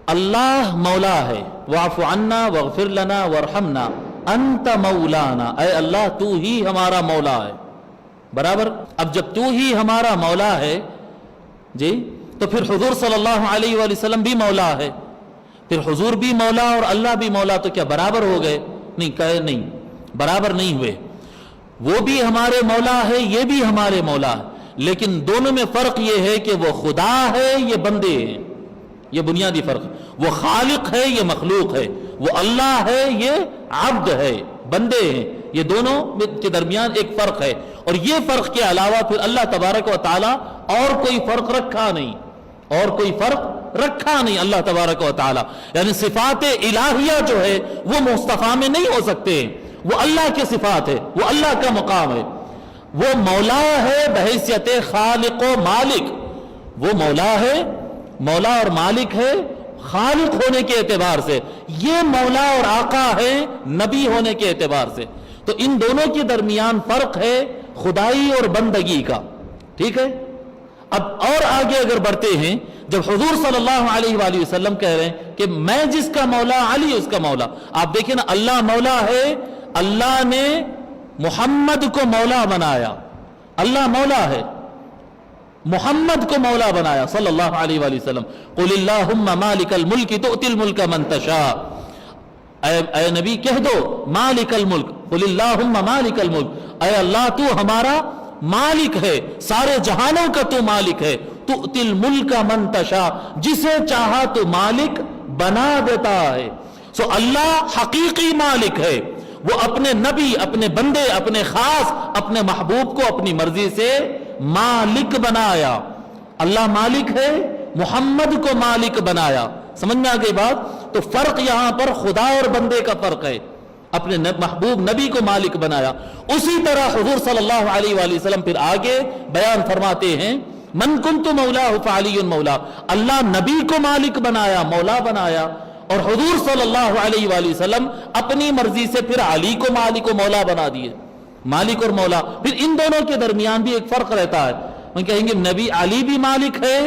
اللہ مولا ہے، واعف عنا واغفر لنا وارحمنا انت مولانا، اے اللہ تو ہی ہمارا مولا ہے، برابر۔ اب جب تو ہی ہمارا مولا ہے جی، تو پھر حضور صلی اللہ علیہ وآلہ وسلم بھی مولا ہے، پھر حضور بھی مولا اور اللہ بھی مولا، تو کیا برابر ہو گئے؟ نہیں، کہے نہیں، برابر نہیں ہوئے۔ وہ بھی ہمارے مولا ہے، یہ بھی ہمارے مولا ہے، لیکن دونوں میں فرق یہ ہے کہ وہ خدا ہے، یہ بندے ہیں، یہ بنیادی فرق۔ وہ خالق ہے، یہ مخلوق ہے، وہ اللہ ہے، یہ عبد ہے، بندے ہیں، یہ دونوں کے درمیان ایک فرق ہے۔ اور یہ فرق کے علاوہ پھر اللہ تبارک و تعالی اور کوئی فرق رکھا نہیں، اور کوئی فرق رکھا نہیں اللہ تبارک و تعالی۔ یعنی صفات الہیہ جو ہے وہ مصطفیٰ میں نہیں ہو سکتے، وہ اللہ کے صفات ہے، وہ اللہ کا مقام ہے۔ وہ مولا ہے بحیثیت خالق و مالک، وہ مولا ہے، مولا اور مالک ہے خالق ہونے کے اعتبار سے، یہ مولا اور آقا ہے نبی ہونے کے اعتبار سے۔ تو ان دونوں کے درمیان فرق ہے خدائی اور بندگی کا، ٹھیک ہے۔ اب اور آگے اگر بڑھتے ہیں، جب حضور صلی اللہ علیہ وآلہ وسلم کہہ رہے ہیں کہ میں جس کا مولا علی اس کا مولا، آپ دیکھیں نا، اللہ مولا ہے، اللہ نے محمد کو مولا بنایا، اللہ مولا ہے، محمد کو مولا بنایا صلی اللہ علیہ وآلہ وسلم۔ قل اللہم مالک الملک تؤتی الملک من تشاء، اے نبی کہہ دو مالک الملک، قل اللہم مالک الملک، اے اللہ تو ہمارا مالک ہے، سارے جہانوں کا تو مالک ہے، تؤتی الملک من تشاء، جسے چاہا تو مالک بنا دیتا ہے۔ سو اللہ حقیقی مالک ہے، وہ اپنے نبی، اپنے بندے، اپنے خاص، اپنے محبوب کو اپنی مرضی سے مالک بنایا۔ اللہ مالک ہے، محمد کو مالک بنایا۔ سمجھ میں آ گئی بات؟ تو فرق یہاں پر خدا اور بندے کا فرق ہے، اپنے محبوب نبی کو مالک بنایا۔ اسی طرح حضور صلی اللہ علیہ وآلہ وسلم پھر آگے بیان فرماتے ہیں، من کنت مولا فعلی مولا، اللہ نبی کو مالک بنایا، مولا بنایا، اور حضور صلی اللہ علیہ وآلہ وسلم اپنی مرضی سے پھر علی کو مالک و مولا بنا دیے، مالک اور مولا۔ پھر ان دونوں کے درمیان بھی ایک فرق رہتا ہے، وہ کہیں گے نبی علی بھی مالک ہے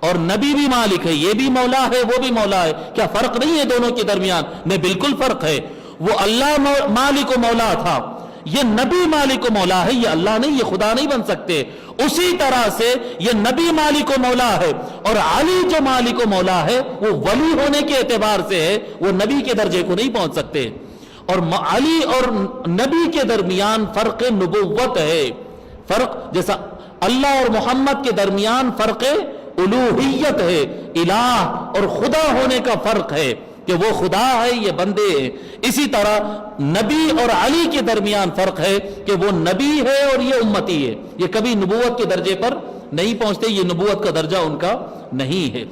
اور نبی بھی مالک ہے، یہ بھی مولا ہے وہ بھی مولا ہے، کیا فرق نہیں ہے دونوں کے درمیان؟ نہیں، بالکل فرق ہے۔ وہ اللہ مالک و مولا تھا، یہ نبی مالک و مولا ہے، یہ اللہ نہیں، یہ خدا نہیں بن سکتے۔ اسی طرح سے یہ نبی مالک و مولا ہے، اور علی جو مالک و مولا ہے وہ ولی ہونے کے اعتبار سے ہے، وہ نبی کے درجے کو نہیں پہنچ سکتے۔ اور علی اور نبی کے درمیان فرق نبوت ہے، فرق جیسا اللہ اور محمد کے درمیان فرق الوہیت ہے، الہ اور خدا ہونے کا فرق ہے کہ وہ خدا ہے، یہ بندے ہیں۔ اسی طرح نبی اور علی کے درمیان فرق ہے کہ وہ نبی ہے اور یہ امتی ہے، یہ کبھی نبوت کے درجے پر نہیں پہنچتے، یہ نبوت کا درجہ ان کا نہیں ہے۔